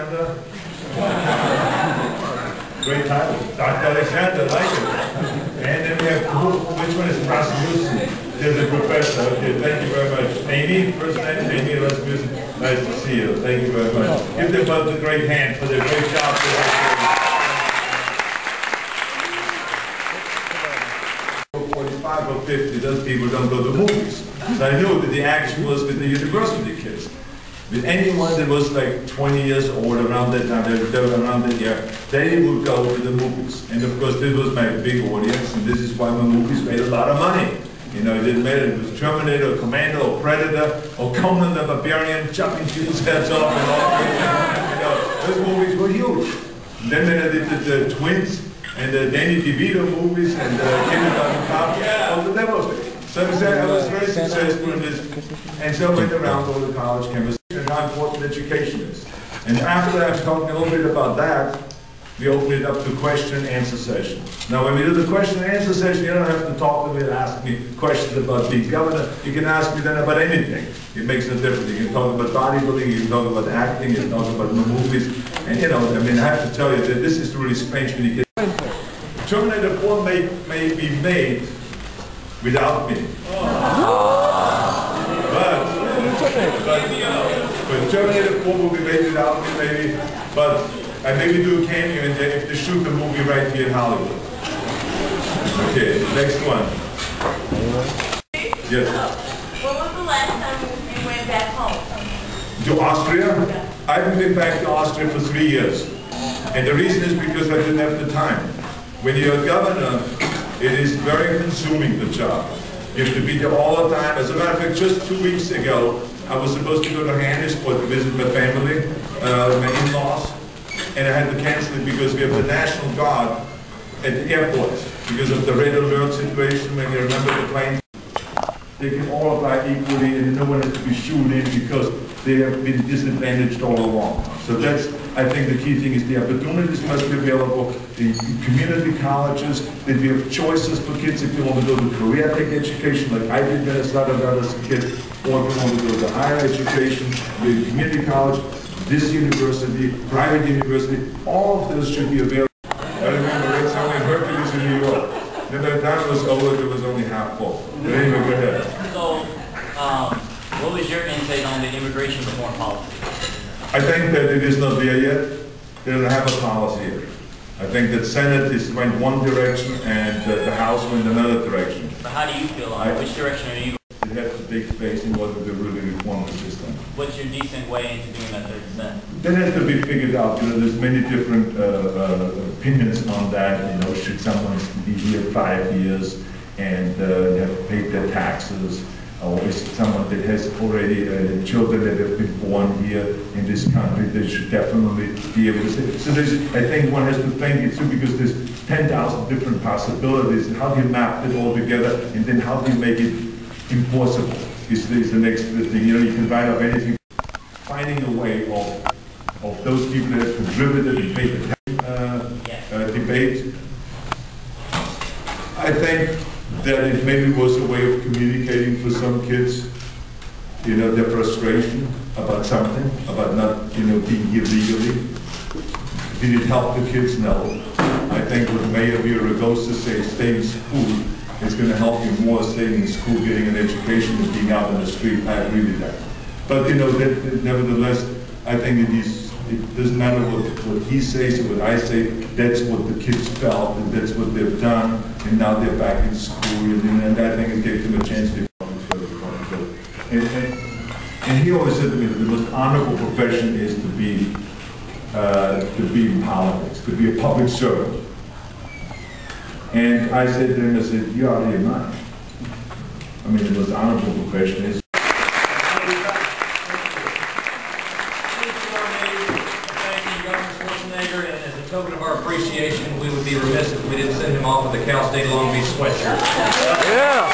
Alexander. Great title. Dr. Alexander, like it. And then we have, which one is Rasmussen? There's a professor. Okay, thank you very much. Amy, first name is Amy Rasmussen. Nice to see you. Thank you very much. Give them both a great hand for their great job. 45 or 50, those people don't go to movies. So I knew that the action was with the university kids. With anyone that was like 20 years old around that time, they were around that year, they would go to the movies. And of course, this was my big audience, and this is why my movies made a lot of money. You know, it didn't matter if it was Terminator, or Commando, or Predator, or Conan the Barbarian, chopping Jews' heads off, and all. You know, those movies were huge. And then they did the Twins, and the Danny DeVito movies, and Kindergarten Cop. Oh, that was it. So I was very successful in this, and so I went around all the college campuses and how important education is. And after I've talked a little bit about that, we open it up to question and answer session. Now when we do the question and answer session, you don't have to talk to me and ask me questions about being governor. You can ask me then about anything. It makes no difference. You can talk about bodybuilding, you can talk about acting, you can talk about movies. And you know, I mean, I have to tell you that this is really strange when you get Terminator 4 may be made without me. But Terminator 4 will be made without me, maybe. But I maybe do a cameo and then if they shoot the movie right here in Hollywood. Okay, next one. Yes. When was the last time you went back home? To Austria? I haven't been back to Austria for 3 years. And the reason is because I didn't have the time. When you're a governor, it is very consuming, the job. You have to be there all the time. As a matter of fact, just 2 weeks ago, I was supposed to go to Johannesburg to visit my family, my in-laws, and I had to cancel it because we have the National Guard at the airport because of the red alert situation. When you remember the planes, they can all apply equally and no one has to be shooting because they have been disadvantaged all along. So that's, I think the key thing is the opportunities must be available in community colleges, that we have choices for kids if you want to go to career tech education like I did as a kid, or if you want to go to higher education, the community college, this university, private university, all of those should be available. I remember it's only Hercules in New York. Then the time was over, it was only half full. But anyway, go ahead. So, what was your intake on the immigration reform policy? I think that it is not there yet. They don't have a policy yet. I think that Senate went one direction and the House went another direction. But how do you feel on it? Which direction are you? It has to take space in order to really reform the system. What's your decent way into doing that 30%? That has to be figured out. You know, there's many different opinions on that. You know, should someone be here 5 years and have paid their taxes? Or is it someone that has already children that have been born here in this country? They should definitely be able to say. So I think one has to think it through because there's 10,000 different possibilities. How do you map it all together, and then how do you make it impossible? Is the next thing. You know, you can write up anything. Finding a way of those people that have contributed and paid the debate. I think that it maybe was a way of communicating for some kids, you know, their frustration about something, about not, you know, being here legally. Did it help the kids? No. I think what Mayor Viragosa says, stay in school, is going to help you more staying in school, getting an education, than being out on the street. I agree with that. But, you know, nevertheless, I think it doesn't matter what he says or what I say, that's what the kids felt, and that's what they've done, and now they're back in school, and I think it gave them a chance to and he always said to me that the most honorable profession is to be in politics, to be a public servant. And I said to him, I said, you're out of your mind. I mean, the most honorable profession is token of our appreciation, we would be remiss if we didn't send him off with the Cal State Long Beach sweatshirt. Yeah.